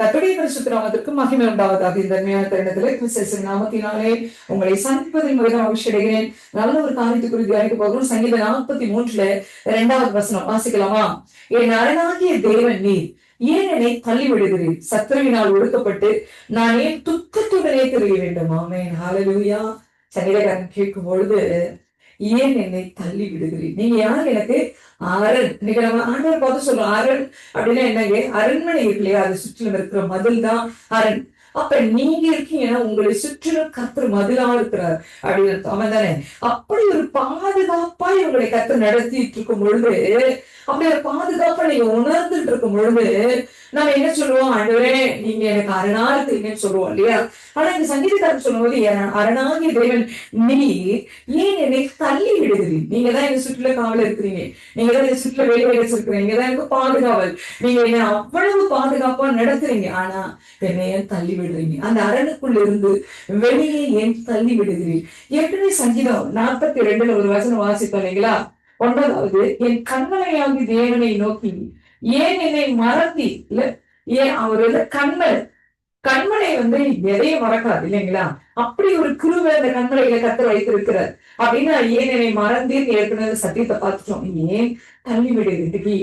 கர்த்தருடைய பரிசுத்த நாமத்திற்கு மகிமை உண்டாவதாக. இந்த அருமையான தருணத்திலே கிறிஸ்து நாமத்தினாலே உங்களை சந்திப்பதில் மிகவும் மகிழ்ச்சி அடைகிறேன். நல்ல ஒரு காரியத்தை குறித்து தியானிக்க போகிறோம். சங்கீதம் 43 2வது வசனம் வாசிக்கலாமா? என் அரணாகிய தேவன் நீர், ஏன் என்னை தள்ளி விடுகிறேன்? சத்துருவினால் ஒடுக்கப்பட்டு நான் ஏன் துக்கத்துடனே தெரிய வேண்டும்? ஆமென், ஹல்லேலூயா. சங்கீதக்காரன் கேட்கும் பொழுது, ஏன் என்னை தள்ளி விடுகிறேன்? நீங்க யார் எனக்கு அரண்? இன்னைக்கு நம்ம ஆண்டவர் பார்த்து சொல்றோம், அரண் அப்படின்னா என்னங்க? அரண்மனை இருக்கு இல்லையா, அது சுற்றிலும் இருக்கிற மதில் தான் அரண். அப்ப நீங்க இருக்கீங்கன்னா உங்களை சுற்றிலும் கர்த்தர் மதிலா இருக்கிறார் அப்படின்னு அவன் தானே. அப்படி ஒரு பாதுகாப்பா இவங்களை கர்த்தர் நடத்திட்டு இருக்கும் பொழுது, அப்படி ஒரு பாதுகாப்பா நீங்க உணர்ந்துட்டு இருக்கும் பொழுது நம்ம என்ன சொல்லுவோம்? ஆண்டவரே நீங்க எனக்கு அரணா இருக்கீங்கன்னு சொல்லுவோம் இல்லையா? ஆனா இந்த சங்கீதக்காரர் சொல்லும்போது, அரணாகிய தேவன் நீர், ஏன் என்னை தள்ளி விடுகிறீர்? நீங்க தான் எங்க சுற்றுலா காவல் இருக்கிறீங்க, நீங்க தான் எங்க சுற்றுலா வேலை வச்சிருக்கிறீங்க, நீங்க தான் எனக்கு பாதுகாவல், நீங்க என்ன அவ்வளவு பாதுகாப்பா நடத்துறீங்க, ஆனா என்னை ஏன் தள்ளி விடுறீங்க? அந்த அரணுக்குள்ள இருந்து வெளியே ஏன் தள்ளி விடுகிறீர்? ஏற்கனவே சங்கீதம் 42 ஒரு வசனம் வாசித்தோம் இல்லைங்களா? 9வது, என் கண்மலையாகி தேவனை நோக்கி ஏன் என்னை மறந்தி? இல்ல, ஏன் அவர் வந்து கண்மலை எதையும் மறக்காது இல்லைங்களா? அப்படி ஒரு கிருபை அந்த கண்மலையில கர்த்தர் வைத்திருக்கிறார். அப்படின்னா ஏன் என்னை மறந்தீர்னு ஏற்கனவே சத்தியத்தை பார்த்துட்டோம். ஏன் தள்ளி விடுது? இன்னைக்கு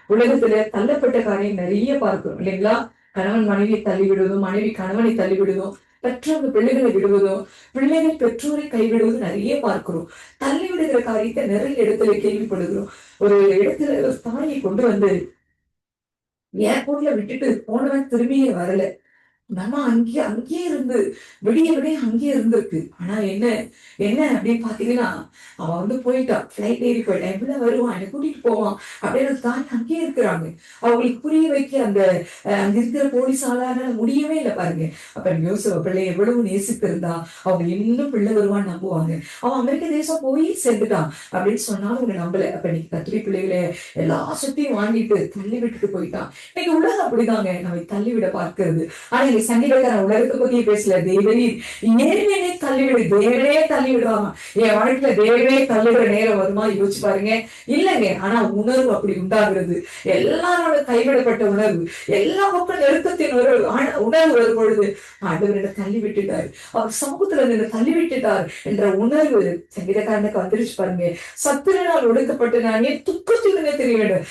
உலகத்துல தள்ளப்பட்ட காரியம் நிறைய பார்க்கிறோம் இல்லைங்களா? கணவன் மனைவியை தள்ளி விடுவதும், மனைவி கணவனை தள்ளி விடுவதும், பெற்றோர் பிள்ளைகளை விடுவதும், பிள்ளைகள் பெற்றோரை கைவிடுவதும் நிறைய பார்க்கிறோம். தள்ளி விடுகிற காரியத்தை நிறைய இடத்துல கேள்விப்படுகிறோம். ஒரு இடத்துல ஒரு தாயை கொண்டு வந்து ஏர்போர்ட்ல விட்டுட்டு போனவன் திரும்பியே வரல. நம்ம அங்கேயே இருந்து விடிய விடிய அங்கேயே இருந்திருக்கு. ஆனா என்ன என்ன அப்படின்னு பாத்தீங்கன்னா, அவன் போயிட்டான், பிளைட் ஏறி போயிட்டான், எப்படிதான் வருவான், என்னை கூட்டிட்டு போவான் அப்படின்னு தாய் அங்கேயே இருக்கிறாங்க. அவங்களுக்கு புரிய வைக்க அந்த அங்க இருக்கிற போலீஸால முடியவே இல்லை பாருங்க. அப்ப யோசிவ பிள்ளை எவ்வளவு நேசித்திருந்தா அவங்க இன்னும் பிள்ளை வருவான்னு நம்புவாங்க. அவன் அமெரிக்க தேசம் போய் சேர்ந்துட்டான் அப்படின்னு சொன்னாலும் அவங்க நம்பல. அப்ப இன்னைக்கு கத்திரி பிள்ளைகளை எல்லா சுத்தியும் வாங்கிட்டு தள்ளி விட்டுட்டு போயிட்டான். இன்னைக்கு உலகம் அப்படிதாங்க நம்ம தள்ளி விட பார்க்கிறது. ஆனா சங்கீதக்காரன் உலகத்தை பத்தியே பேசல. தேவரீர் ஏற்கனவே தள்ளிவிடு, தேவனே தள்ளிவிடுவாங்க. என் வாழ்க்கையில தேவனே தள்ளுகிற நேரம் வருமா யோசிச்சு பாருங்க. இல்லைங்க, ஆனா உணர்வு அப்படி உண்டாகிறது. எல்லாரோட கைவிடப்பட்ட உணர்வு, எல்லா மக்கள் நெருக்கத்தின் உணர்வு வரும் பொழுது ஆண்டவர் என்ன தள்ளி விட்டுட்டார், அவர் சமூகத்துல என்ன தள்ளி விட்டுட்டார் என்ற உணர்வு சங்கீதக்காரனுக்கு வந்துருச்சு பாருங்க. சத்துருவினால் ஒடுக்கப்பட்டு நான் ஏன் துக்கத்துடனே தெரிய வேண்டும்?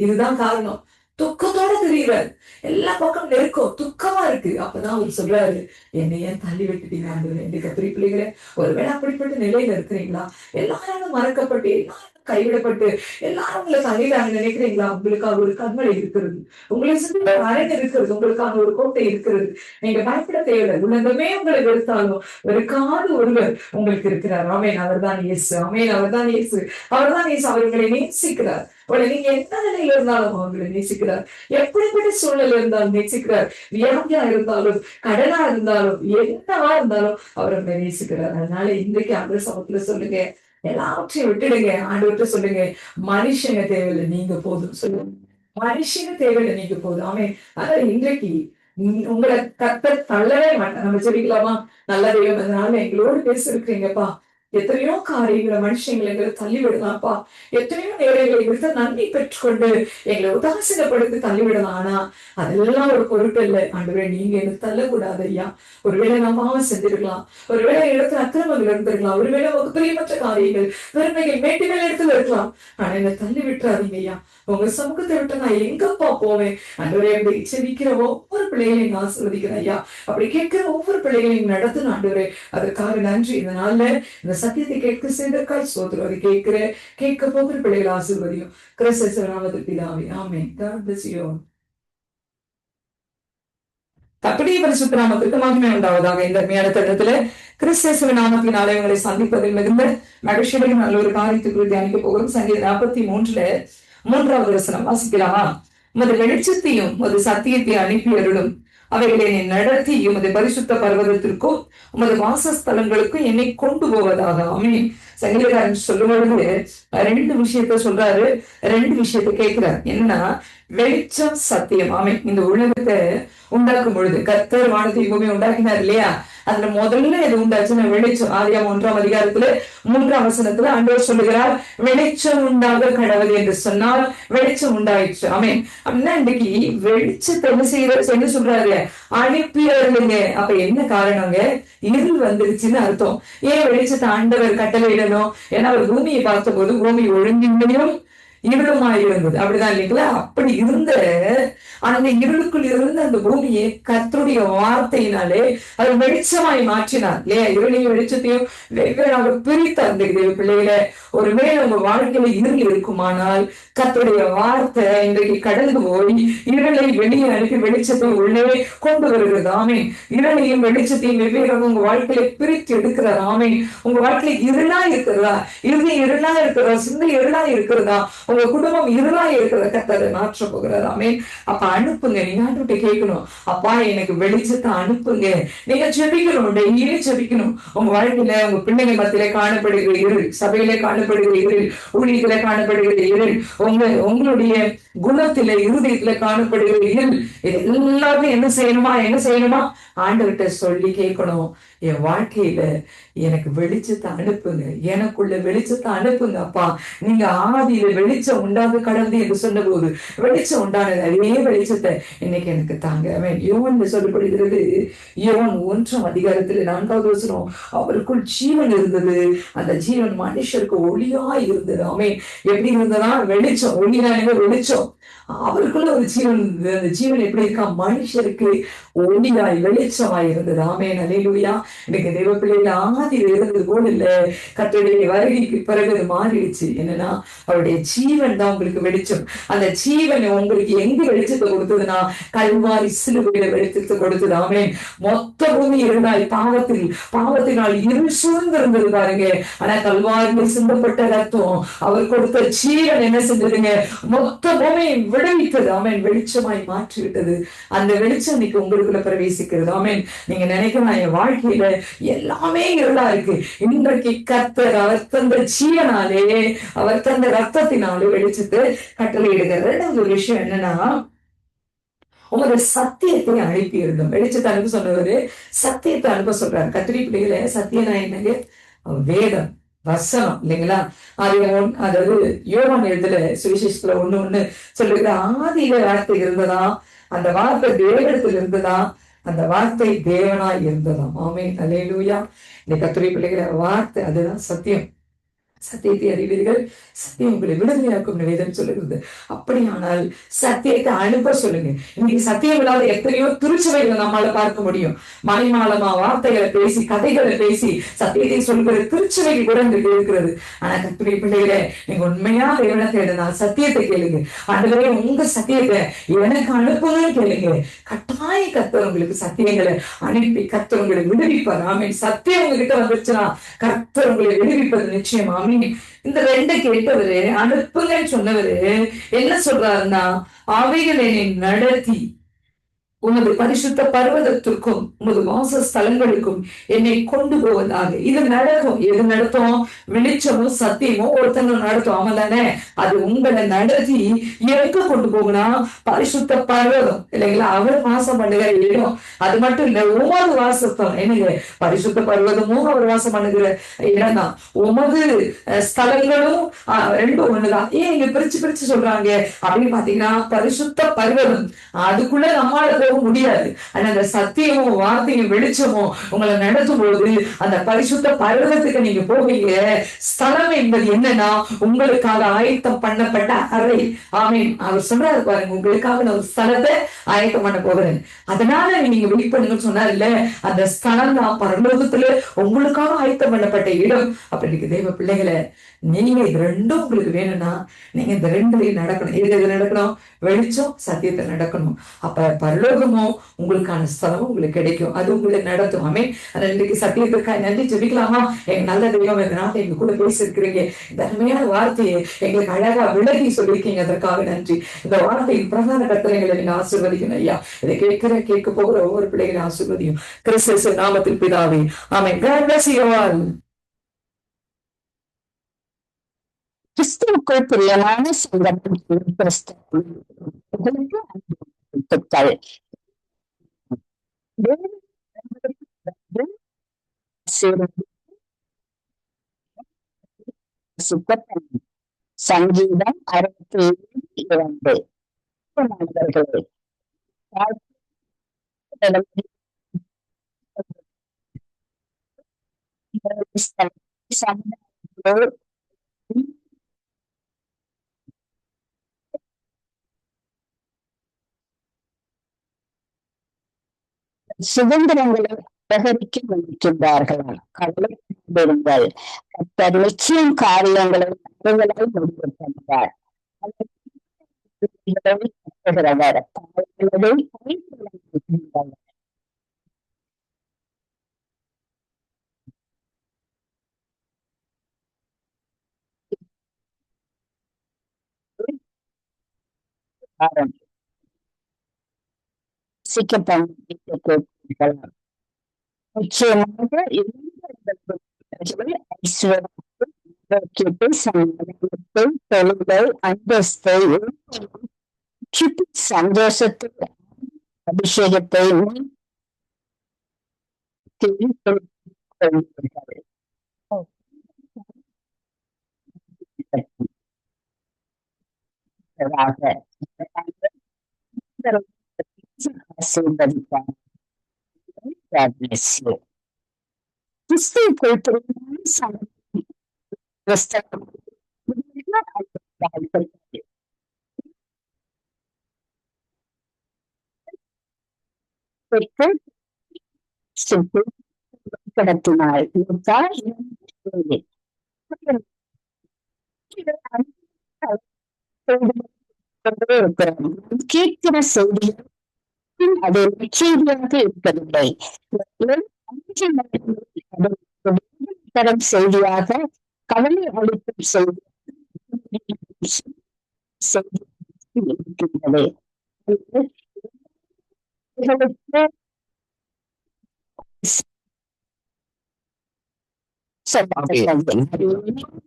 இதுதான் காரணம். துக்கத்தோட தெரியுறாரு. எல்லா பக்கம் நெருக்கம், துக்கமா இருக்கு. அப்பதான் அவர் சொல்றாரு, என்னை ஏன் தள்ளி விட்டுட்டீங்க ஆண்டவரே? என்று கத்திரி பிள்ளைகளே, ஒருவேளை அப்படிப்பட்ட நிலையில இருக்கிறீங்களா? எல்லாரும் மறக்கப்பட்டு, எல்லாரும் கைவிடப்பட்டு, எல்லாரும் உங்களை தள்ளிடாங்க நினைக்கிறீங்களா? உங்களுக்காக ஒரு கண்மலை இருக்கிறது, உங்களை சுற்றி அரண் இருக்கிறது, உங்களுக்கான ஒரு கோட்டை இருக்கிறது. நீங்க பயப்பட தேவையில்லை. உலகமே உங்களை வெறுத்தாலும் வெறுக்காத ஒருவர் உங்களுக்கு இருக்கிறார். ஆமேன், அவர்தான் இயேசு. ஆமேன், அவர்தான் இயேசு. அவர்தான் இயேசு. அவர் உங்களை நேசிக்கிறார். நீங்க எந்த நிலையில இருந்தாலும் அவங்களை நேசிக்கிறார். எப்படிப்பட்ட சூழ்நிலை இருந்தாலும் நேசிக்கிறார். வியாதியா இருந்தாலும், கடனா இருந்தாலும், என்னவா இருந்தாலும் அவர் உங்களை நேசிக்கிறார். அதனால இன்றைக்கு ஆண்டவர் சமத்துல சொல்லுங்க, எல்லாவற்றையும் விட்டுடுங்க. ஆண்டவர்கிட்ட சொல்லுங்க, மனுஷங்க தேவையில்லை, நீங்க போதும். சொல்லுங்க, மனுஷங்க தேவையில்லை, நீங்க போதும். ஆமென். அதனால இன்றைக்கு உங்களை கர்த்தர் தள்ளவே மாட்டேன். நம்ம சொல்லிக்கலாமா? நல்ல தெய்வம், அதனால எங்களோடு பேசிருக்கீங்கப்பா. எத்தனையோ காரியங்களை மனுஷங்களை எங்களை தள்ளி விடலாம்ப்பா. எத்தனையோ நேரங்களை எங்களுக்கு நன்மை பெற்றுக்கொண்டு எங்களை உதாசீனப்படுத்தி தள்ளிவிடலாம். ஆனா அதெல்லாம் ஒரு பொருட்டு இல்லை. ஆண்டவரே, நீங்க எனக்கு தள்ளக்கூடாது ஐயா. ஒருவேளை நான் பாவம் செஞ்சிருக்கலாம், ஒருவேளை இடத்துல அக்கிரமங்கள் இருந்திருக்கலாம், ஒருவேளை உங்க பிரியமற்ற காரியங்கள், பெருமைகள், மேட்டுகள் இடத்துல இருக்கலாம். ஆனா என்னை தள்ளி விட்டுறாதீங்க ஐயா. உங்க சமூகத்தை விட்டு நான் எங்கப்பா போவேன்? ஆண்டவரே, அப்படி செவிக்கிற ஒவ்வொரு பிள்ளைகளையும் நான் ஆசீர்வதிக்கிறேன் ஐயா. அப்படி கேட்கிற ஒவ்வொரு பிள்ளைகளையும் நடத்தணும் ஆண்டவரே. அதற்காக நன்றி. இதனால இந்த சத்தியத்தை கேட்க செய்தற்காய் சோதரம். அதை கேட்க போகிற பிள்ளைகள் ஆசீர்வதியும். கிறிஸ்து நாமத்தில் பிதாவே, ஆமென். God bless you all. கர்த்தருடைய பரிசுத்த நாமத்திற்கு மகிமை உண்டாவதாக. இந்த அருமையான தருணத்துல கிறிஸ்து நாமத்தினாலே உங்களை சந்திப்பதில் மிகுந்த மகிழ்ச்சியுடன் நல்ல ஒரு காரியத்தை குறித்து தியானிக்க போகிறோம். சங்கீதம் 43 3வது வசனம் வாசிக்கலாமா? உமது வெளிச்சத்தையும் உமது சத்தியத்தை அனுப்பி அருளும், அவைகளை என்னை நடத்தி உமது பரிசுத்த பர்வதத்திற்கும் உமது வாசஸ்தலங்களுக்கும் என்னை கொண்டு போவதாக. ஆமென். சங்கீதக்காரன் சொல்லும் பொழுது ரெண்டு விஷயத்த சொல்றாரு, ரெண்டு விஷயத்த கேட்கிறார். என்னன்னா, வெளிச்சம் சத்தியம். ஆமென். இந்த உலகத்தை உண்டாக்கும் பொழுது கர்த்தர் வானத்தை பூமியை உண்டாக்கினார் இல்லையா? அதுல முதல்ல எது உண்டாச்சுன்னா வெளிச்சம். ஆதியாகமம் 1 3 ஆண்டவர் சொல்லுகிறார், வெளிச்சம் உண்டாக கடவுள் என்று சொன்னால் வெளிச்சம் உண்டாயிற்று. ஆமென். அப்படின்னா இன்னைக்கு வெளிச்சத்தை என்ன சொல்றாரு? அனுப்பியவர்களுங்க. அப்ப என்ன காரணங்க? இருள் வந்துருச்சுன்னு அர்த்தம். ஏன் வெளிச்சத்தை ஆண்டவர் கட்டளையிடணும்? ஏன்னா அவர் பூமியை பார்த்தபோது பூமி ஒழுங்கின்மையும் இருளுமாய் இருந்தது. அப்படிதான் இல்லைங்களா? அப்படி இருந்த அந்த இருளுக்குள் இருந்த அந்த பூமியை கர்த்தருடைய வார்த்தையினாலே அது வெளிச்சமாய் மாற்றினார் இல்லையா? இருளையும் வெளிச்சத்தையும் வெவ்வேறாக பிரித்தார். அந்த பிள்ளைகளை ஒருவேளை உங்க வாழ்க்கையில இருள் இருக்குமானால் கர்த்தருடைய வார்த்தை இன்றைக்கு கடந்து போய் இருளை வெளியே அனுப்பி வெளிச்சத்தை உள்ளே கொண்டு வருகிறது. ஆமென். இருளையும் வெளிச்சத்தையும் வெவ்வேறாக உங்க வாழ்க்கையில பிரித்து எடுக்கிறார். ஆமென். உங்க வாழ்க்கையில இருளா இருக்கிறதா? இறுதி இருளா இருக்கிறதா? சிந்தை இருளா இருக்கிறதா? உங்க குடும்பம் இருளா இருக்கிறத கர்த்தரை மாற்ற போகிறார். ஆமென். அப்ப அனுப்புங்க. நீங்க ஆண்டவர்கிட்ட கேட்கணும், அப்பா எனக்கு வெளிச்சத்தை அனுப்புங்க. நீங்க ஜெபிக்கணும், டெய்லி ஜெபிக்கணும். உங்க வாழ்க்கையில உங்க பிள்ளைங்க மத்தியில காணப்படுகிற இருள், சபையில காணப்படுகிற இருள், ஊழியத்துல காணப்படுகிற இருள், உங்களுடைய குணத்தில இருதயத்துல காணப்படுகிற இருள், இது எல்லாமே என்ன செய்யணுமா? ஆண்டவர்கிட்ட சொல்லி கேட்கணும், என் வாழ்க்கையில எனக்கு வெளிச்சத்தை அனுப்புங்க, எனக்குள்ள வெளிச்சத்தை அனுப்புங்க அப்பா. நீங்க ஆதியில வெளிச்சம் உண்டாக கடந்து என்று சொன்ன போது வெளிச்சம் உண்டானது, அதே வெளிச்சத்தை இன்னைக்கு எனக்கு தாங்க. யோவான் சொல்லப்படுகிறது, யோவான் 1:4 அவருக்குள் ஜீவன் இருந்தது, அந்த ஜீவன் மனுஷருக்கு ஒளியா இருந்தது. ஆமென். எப்படி இருந்ததா? வெளிச்சம். ஒளிதானே வெளிச்சம். அவருக்குள்ள ஒரு ஜீவன் இருந்தது. அந்த ஜீவன் எப்படி இருக்கா? மனுஷருக்கு ஒளியாய் வெளிச்சமாய் இருந்தது. ஆமென். அல்லேலூயா. இன்னைக்கு தெய்வ பிள்ளைகள் ஆதியில் இருந்தது போல இல்ல, கர்த்தருடைய வருகைக்கு பிறகு அது மாறிடுச்சு. என்னன்னா, அவருடைய ஜீவன் தான் உங்களுக்கு வெளிச்சம். அந்த ஜீவன் உங்களுக்கு எங்க வெளிச்சத்தை கொடுத்ததுன்னா, கல்வாரி சிலுவையில வெளிச்சத்தை கொடுத்தது. ஆமென். மொத்த பூமி இருந்தால் பாவத்தினால் இருள் சூழ்ந்திருந்தது பாருங்க. ஆனா கல்வாரியில் சிந்தப்பட்ட ரத்தம், அவர் கொடுத்த ஜீவன் என்ன செஞ்சதுங்க? மொத்த பூமியை விடுவித்தது. ஆமென். வெளிச்சமாய் மாற்றி விட்டது. அந்த வெளிச்சம் இன்னைக்கு உங்களுக்குள்ள பிரவேசிக்கிறது. ஆமென். நீங்க நினைக்கலாம், என் வாழ்க்கையில எல்லாமே இருளா இருக்கு. இன்றைக்கு கர்த்தர் அவர் தந்த ஜீவனாலே, அவர் தந்த ரத்தத்தினாலே வெளிச்சத்தை கட்டளையிடுகிறார். ரெண்டாவது ஒரு விஷயம் என்னன்னா, உங்களோட சத்தியத்தை அனுப்பி இருந்தோம். வெளிச்சத்தை அனுப்ப சொன்னவரு சத்தியத்தை அனுப்ப சொல்றாரு. கத்திரி பிள்ளைகளை சத்தியனா என்னங்க? வேதம், வசனம் இல்லைங்களா? அதாவது யோவான் எழுதுல சுவிசேஷத்துல 1:1 சொல்லுகிற, ஆதியில வார்த்தை இருந்ததா, அந்த வார்த்தை தேவனிடத்தில் இருந்ததா, அந்த வார்த்தை தேவனாய் இருந்ததாம். ஆமென். அல்லேலூயா. இந்த கத்திரி பிள்ளைகளை வார்த்தை அதுதான் சத்தியம். சத்தியத்தை அறிவீர்கள், சத்தியம் உங்களை விடுதலையாக்கும் வேதம் சொல்லுகிறது. அப்படியானால் சத்தியத்தை அனுப்ப சொல்லுங்க. இன்னைக்கு சத்தியம் இல்லாத எத்தனையோ திருச்சபைகளை நம்மளால பார்க்க முடியும். மணிமாலமா வார்த்தைகளை பேசி, கதைகளை பேசி சத்தியத்தை சொல்கிற திருச்சபைகள் கூட இன்றைக்கு இருக்கிறது. ஆனா கர்த்தருடைய பிள்ளைகளே, நீங்க உண்மையா தேவனை தேடுனா சத்தியத்தை கேளுங்க. ஆண்டவரே, உங்க சத்தியத்தை எனக்கு அனுப்புங்கன்னு கேளுங்க. கட்டாய கர்த்தர் உங்களுக்கு சத்தியங்களை அனுப்பி கர்த்தர் உங்களை விடுவிப்பார். ஆமென். சத்தியம் உங்ககிட்ட வந்துருச்சுன்னா கர்த்தர் உங்களை விடுவிப்பது நிச்சயம். ஆமென். இந்த ரெண்டை கேட்டவரு, அனுப்புங்கன்னு சொன்னவரு என்ன சொல்றாருன்னா, அவைகளை நடத்தி உமது பரிசுத்த பர்வதத்திற்கும் உமது வாசஸ்தலங்களுக்கும் என்னை கொண்டு போவதாக. இது நடக்கும். எது நடத்தும்? வெளிச்சமும் சத்தியமும் ஒருத்தங்க நடத்தும். ஆமா தானே? அது உங்களை நடத்தி எங்க கொண்டு போகணும்? பரிசுத்த பர்வதம் இல்லைங்களா? அவர் வாசம் பண்ணுகிற இடம். அது மட்டும் இல்ல, உமது வாசஸ்தலம் என்னங்க? பரிசுத்த பர்வதமும் அவர் வாசம் பண்ணுகிற இடம் தான். உமது ஸ்தலங்களும் ரெண்டும் ஒண்ணுதான். ஏன் இங்க பிரிச்சு சொல்றாங்க அப்படின்னு பாத்தீங்கன்னா, பரிசுத்த பர்வதம் அதுக்குள்ள நம்மளால முடியாது. ஆனா அந்த சத்தியமும் வார்த்தையும் வெளிச்சமும் உங்களை நடத்தும் பொழுது அந்த பரிசுத்த பர்வதத்துக்கு நீங்க போவீங்க. ஸ்தலம் என்பது என்னன்னா, உங்களுக்காக ஆயத்தம் பண்ணப்பட்ட அறை. ஆமீன். அவர் சொல்றாரு பாருங்க, உங்களுக்காக நான் ஒரு ஸ்தலத்தை ஆயத்தம் பண்ண போகிறேன், அதனால நீங்க வெளிப்படுங்கன்னு சொன்னார் இல்ல, அந்த ஸ்தலம் தான் பரலோகத்துல உங்களுக்காக ஆயத்தம் பண்ணப்பட்ட இடம். அப்படி தெய்வ பிள்ளைகளை, நீங்க இது ரெண்டும் உங்களுக்கு வேணும்னா நீங்க இந்த ரெண்டுலையும் நடக்கணும். எது நடக்கணும்? வெளிச்சம் சத்தியத்தை நடக்கணும். அப்ப பரலோகமும் உங்களுக்கான ஸ்தலமும் உங்களுக்கு கிடைக்கும். அது உங்களை நடத்தும். ஆமென். அதனால இன்றைக்கு சத்தியத்திற்காக நன்றி ஜெபிக்கலாமா? எங்க நல்ல தெய்வம், இதனால எங்க கூட பேசியிருக்கிறீங்க. இந்த அருமையான வார்த்தையை எங்களுக்கு அழகா விலகி சொல்லியிருக்கீங்க, அதற்காக நன்றி. இந்த வார்த்தையின் பிரதான கட்டளைகளை நீங்க ஆசீர்வதிக்கணும் ஐயா. இதை கேட்க போகிற ஒவ்வொரு பிள்ளைகளையும் ஆசீர்வதியும் கிறிஸ்து நாமத்தில் பிதாவே. ஆமென். God bless you all. கிறிஸ்துவுக்குள் பிரியமான சங்கமம் கிறிஸ்தவர்களுக்கு அன்பு வாழ்த்துக்கள். சங்கீதம் 62 நண்பர்களே, சுதந்திரங்களை அபகரிக்க நினைக்கின்றார்களா? கவலைப்படுங்கள். கர்த்தர் நிச்சயம் காரியங்களை நன்மைகளாய் முடிவெடுக்கின்றார். நிச்சயமாக தொழிலை, அந்தஸ்தை, சந்தோஷத்தை, அபிஷேகத்தை கடத்தினாள். கேட்கிற செய்தி அது செய்தியாக இருப்பதில்லை. தரும் செய்தியாக, கவலை அளிக்கும் செய்தி இருக்கின்றது.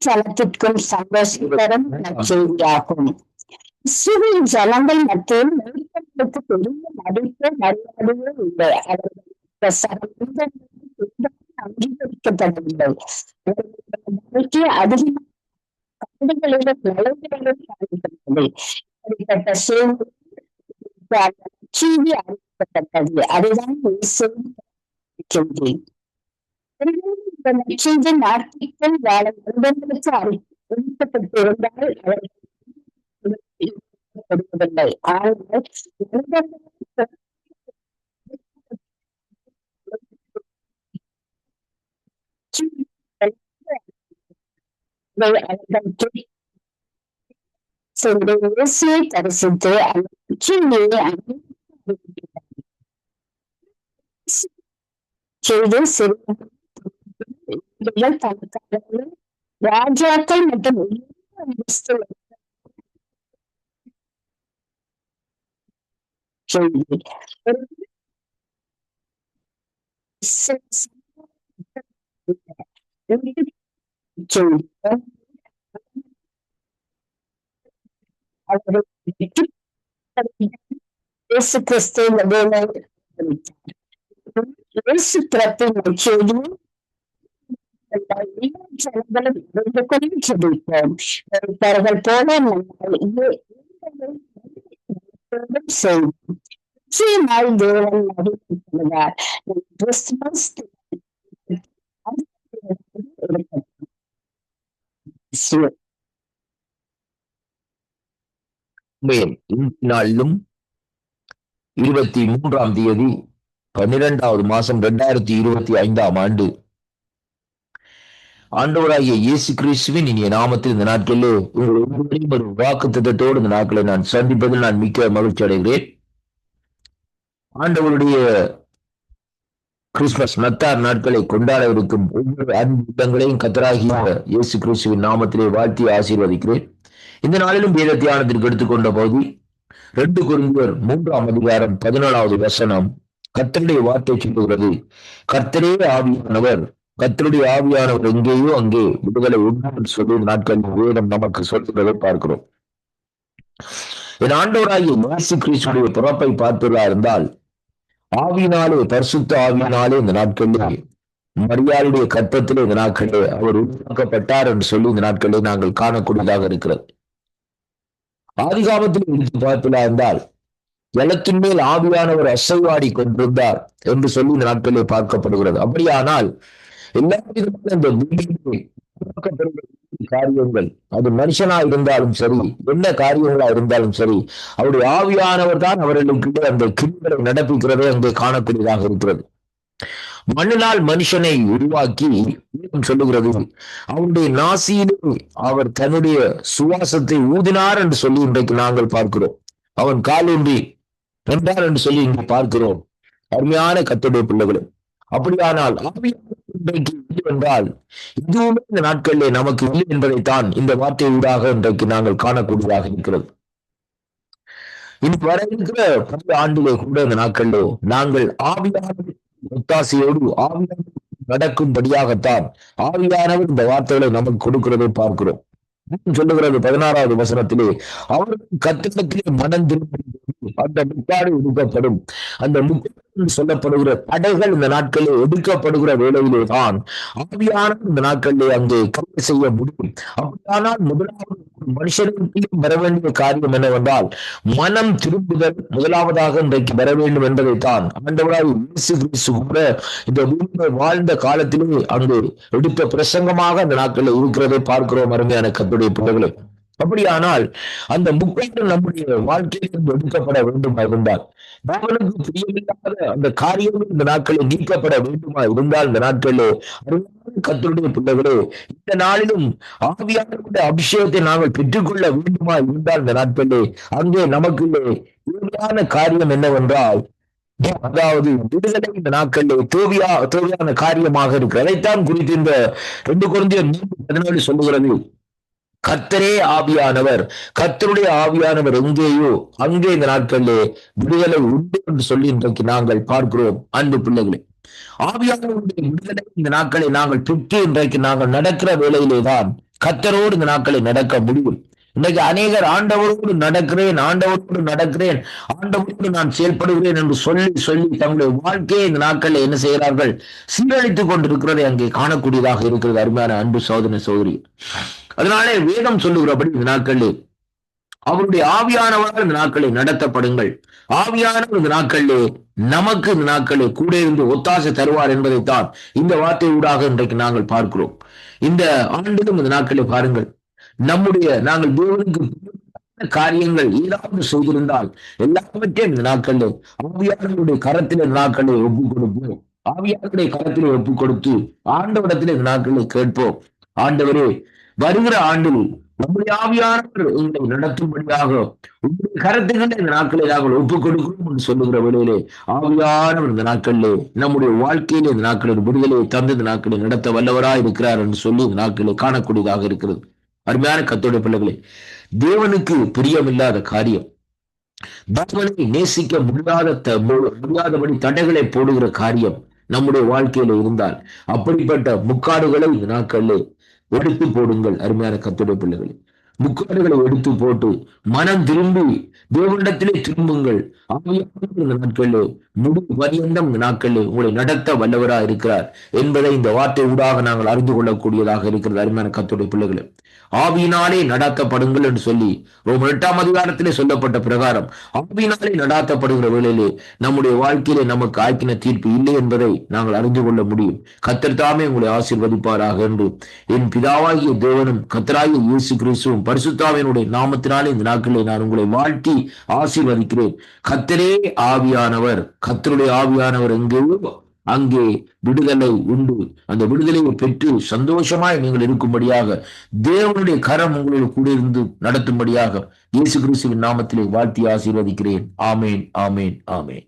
சலத்திற்கும் சந்தோஷத்தரும் நற்செய்தியாகும். இஸ்ரவேலின் ஜனங்கள் மத்தியில் பெரிய மதிப்பு மரியாதையே இல்லை. அவர்கள் அங்கீகரிக்கப்படவில்லை. அதிகமான அப்படிப்பட்ட செய்தி அறிவிக்கப்பட்டது. அதுதான் செய்தி நாட்டிற்குள் வாழ வருடங்களுக்கு அறிவிக்கப்பட்டிருந்தால் அவர்கள் ஆனால் தரிசித்து ராஜாக்கள் மற்றும் இயேசு கிறிஸ்து இயேசு பிறப்பின் செய்தியும் நாளிலும் 23ஆம் தேதி 12வது மாசம் 2025ஆம் ஆண்டு ஆண்டவராகிய இயேசு கிறிஸ்துவின் இனிய நாமத்தில் இந்த நாட்களிலே உங்கள் ஒரு வாக்குத்தத்தத்தோடு இந்த நாட்களை நான் சந்திப்பதில் நான் மிக்க மகிழ்ச்சி அடைகிறேன். ஆண்டவருடைய கிறிஸ்துமஸ் நத்தார் நாட்களை கொண்டாட இருக்கும் ஒவ்வொரு அன்பு உள்ளங்களையும் கர்த்தராகிய இயேசு கிறிஸ்துவின் நாமத்திலே வாழ்த்தி ஆசீர்வதிக்கிறேன். இந்த நாளிலும் வேத தியானத்திற்கு எடுத்துக்கொண்ட பகுதி 2 கொரிந்தியர் 3ஆம் அதிகாரம் 14வது வசனம். கர்த்தருடைய வார்த்தை சொல்லுகிறது, கர்த்தரே ஆவியானவர், கர்த்தருடைய ஆவியானவர் எங்கேயோ அங்கே விடுதலை உண்டு சொல்லி நாட்களில் வேதம் நமக்கு சொல்கிறதை பார்க்கிறோம். என் ஆண்டவராகிய இயேசு கிறிஸ்துடைய பிறப்பை பார்ப்பதா இருந்தால் ஆவியினாலே, பரிசுத்த ஆவியினாலே இந்த நாட்களிலே மரியாளுடைய கற்பத்திலே இந்த நாட்களிலே அவர் உருவாக்கப்பட்டார் என்று சொல்லி இந்த நாட்களிலே நாங்கள் காணக்கூடியதாக இருக்கிறது. ஆதிகாமத்தில் எடுத்து பார்ப்பதா இருந்தால் ஜலத்தின் மேல் ஆவியானவர் அசைவாடி கொண்டிருந்தார் என்று சொல்லி இந்த நாட்களிலே பார்க்கப்படுகிறது. அப்படியானால் எல்லா விதமான இந்த பூமியிலே காரியங்கள், அது மனுஷனா இருந்தாலும் சரி, என்ன காரியங்களா இருந்தாலும் சரி, அவருடைய ஆவியானவர் தான் அவர்களுக்கு அந்த கிரிகளை நடப்பிக்கிறதே அங்கே காணக்கூடியதாக இருக்கிறது. மண்ணினால் மனுஷனை உருவாக்கி சொல்லுகிறது, அவருடைய நாசியிலே அவர் தன்னுடைய சுவாசத்தை ஊதினார் என்று சொல்லி இன்றைக்கு நாங்கள் பார்க்கிறோம். அவன் காலூன்றி நின்றார் என்று சொல்லி இங்கே பார்க்கிறோம். அருமையான கர்த்தருடைய பிள்ளைகளும், அப்படியானால் ஆவியானவர் இன்றைக்கு இல்லை என்றால் இதுவுமே இந்த நாட்களிலே நமக்கு இல்லை என்பதைத்தான் இந்த வார்த்தை ஊடாக இன்றைக்கு நாங்கள் காணக்கூடியதாக இருக்கிறது. இனி வர இருக்கிற 10 ஆண்டிலே கூட இந்த நாட்களிலே நாங்கள் ஆவியானவர் ஒத்தாசையோடு ஆவியானவர் நடக்கும்படியாகத்தான் ஆவியானவர் இந்த வார்த்தைகளை நமக்கு கொடுக்கிறதை பார்க்கிறோம். சொல்லுகிறது 16வது வசனத்திலே, அவர்கள் கர்த்தரிடத்திலே மனம் திரும்பி அந்த முக்காடு எடுக்கப்படும். அந்த முக்காடு சொல்லப்படுகிற தடைகள் இந்த நாட்களில் எடுக்கப்படுகிற வேளையிலே தான் ஆவியானவர் இந்த நாட்களிலே அங்கே கிரியை செய்ய முடியும். அப்படியானால் முதலாவது மனுஷனுக்கு வர வேண்டிய காரியம் என்னவென்றால் மனம் திரும்புதல் முதலாவதாக இன்றைக்கு வர வேண்டும் என்பதைத்தான் ஆண்டவராய் இயேசு கிறிஸ்து கூட இந்த பூமியில் வாழ்ந்த காலத்திலே அங்கு எடுத்த பிரசங்கமாக அந்த நாட்களில் இருக்கிறதை பார்க்கிறோம். அருமையான கர்த்தருடைய பிள்ளைகளே, அப்படியானால் அந்த முக்காடு நம்முடைய வாழ்க்கையில் எடுக்கப்பட வேண்டுமா இருந்தால், தேவனுக்கு பிரியமில்லாத அந்த காரியங்கள் இந்த நாட்களில் நீக்கப்பட வேண்டுமா இருந்தால், இந்த நாட்களிலே கர்த்தருடைய பிள்ளைகளே, இந்த நாளிலும் ஆவியானவருடைய அபிஷேகத்தை நாங்கள் பெற்றுக்கொள்ள வேண்டுமா இருந்தால், இந்த நாட்களிலே அங்கே நமக்கு தேவையான காரியம் என்னவென்றால், அதாவது விடுதலை இந்த நாட்களில் தேவையான காரியமாக இருக்கு. அதைத்தான் குறித்து இந்த 2 கொரிந்தியர் 3:17 சொல்லுகிறது, கர்த்தரே ஆவியானவர், கர்த்தருடைய ஆவியானவர் எங்கேயோ அங்கே இந்த நாட்களிலே விடுதலை உண்டு என்று சொல்லி இன்றைக்கு நாங்கள் பார்க்கிறோம். அன்பு பிள்ளைகளே, ஆவியானவருடைய விடுதலை இந்த நாட்களை நாங்கள் பெற்று இன்றைக்கு நாங்கள் நடக்கிற வேளையிலே தான் கர்த்தரோடு இந்த நாட்களை நடக்க முடியும். இன்னைக்கு அநேகர் ஆண்டவரோடு நடக்கிறேன், ஆண்டவரோடு நான் செயல்படுகிறேன் என்று சொல்லி தங்களுடைய வாழ்க்கையை இந்த நாட்களில் என்ன செய்கிறார்கள், சீரழித்துக் கொண்டிருக்கிறதை அங்கே காணக்கூடியதாக இருக்கிறது. அருமையான அன்பு சகோதர சகோதரி, அதனாலே வேதம் சொல்லுகிறபடி இந்த நாட்களில் அவருடைய ஆவியானவரால் இந்த நாட்களை நடத்தப்படுங்கள். ஆவியானவர் இந்த நாட்களிலே நமக்கு இந்த நாட்களை கூட இருந்து ஒத்தாசை தருவார் என்பதைத்தான் இந்த வார்த்தை ஊடாக இன்றைக்கு நாங்கள் பார்க்கிறோம். இந்த ஆண்டிலும் இந்த நாட்களை பாருங்கள், நாங்கள் தேவனுக்கு காரியங்கள் ஏதாவது செய்திருந்தால் எல்லாவற்றையும் இந்த நாட்களில் ஆவியானவருடைய கரத்தில் இந்த நாட்களை ஒப்புக் கொடுப்போம். ஆவியானவருடைய கரத்திலே ஒப்புக் கொடுத்து ஆண்டவரிடத்தில் இந்த நாட்களை கேட்போம். ஆண்டவரே, வருகிற ஆண்டில் நம்முடைய ஆவியானவர் எங்களை நடத்தும்படியாக உங்களுடைய கருத்துக்களை இந்த நாட்களை நாங்கள் ஒப்புக் கொடுக்கிறோம் என்று சொல்லுகிற வேளையிலே ஆவியானவர் இந்த நாட்களிலே நம்முடைய வாழ்க்கையிலே இந்த நாட்களில் விடுதலையை தந்து இந்த நாட்களை நடத்த வல்லவராய் இருக்கிறார் என்று சொல்லி இந்த நாட்களை காணக்கூடியதாக இருக்கிறது. அருமையான கர்த்தருடைய பிள்ளைகளே, தேவனுக்கு பிரியமில்லாத காரியம், தேவனை நேசிக்க முடியாதபடி தடைகளை போடுகிற காரியம் நம்முடைய வாழ்க்கையில இருந்தால் அப்படிப்பட்ட முக்காடுகளை இந்த நாட்களிலே எடுத்து போடுங்கள். அருமையான கர்த்தருடைய பிள்ளைகளே, முக்காடுகளை எடுத்து போட்டு மனம் திரும்பி தேவனிடத்திலே திரும்புங்கள். ஆவியானவர் இந்த நாட்களிலே முடிவு பரியந்தம் இந்த நாட்களிலே உங்களை நடத்த வல்லவரா இருக்கிறார் என்பதை இந்த வார்த்தை ஊடாக நாங்கள் அறிந்து கொள்ளக்கூடியதாக இருக்கிறது. அருமையான கர்த்தருடைய பிள்ளைகளே, ஆவியினாலே நடாத்தப்படுங்கள் என்று சொல்லி ரோமர் 8ஆம் அதிகாரத்திலே சொல்லப்பட்ட பிரகாரம் ஆவியினாலே நடாத்தப்படுகிற வேளையிலே நம்முடைய வாழ்க்கையிலே நமக்கு ஆக்கின தீர்ப்பு இல்லை என்பதை நாங்கள் அறிந்து கொள்ள முடியும். கர்த்தர் தாமே உங்களை ஆசீர்வதிப்பாராக என்று என் பிதாவாகிய தேவனும் கர்த்தராகிய இயேசு கிறிஸ்துவும் பரிசுத்தாவினுடைய நாமத்தினாலே இந்த நாட்களிலே நான் உங்களை வாழ்த்தி ஆசீர்வதிக்கிறேன். கர்த்தரே ஆவியானவர், கர்த்தருடைய ஆவியானவர் எங்கேயோ அங்கே விடுதலை உண்டு. அந்த விடுதலையை பெற்று சந்தோஷமாய் நீங்கள் இருக்கும்படியாக தேவனுடைய கரம் உங்களோடு கூட இருந்து நடத்தும்படியாக இயேசு கிறிஸ்துவின் நாமத்திலே வாழ்த்தி ஆசீர்வதிக்கிறேன். ஆமேன், ஆமேன், ஆமேன்.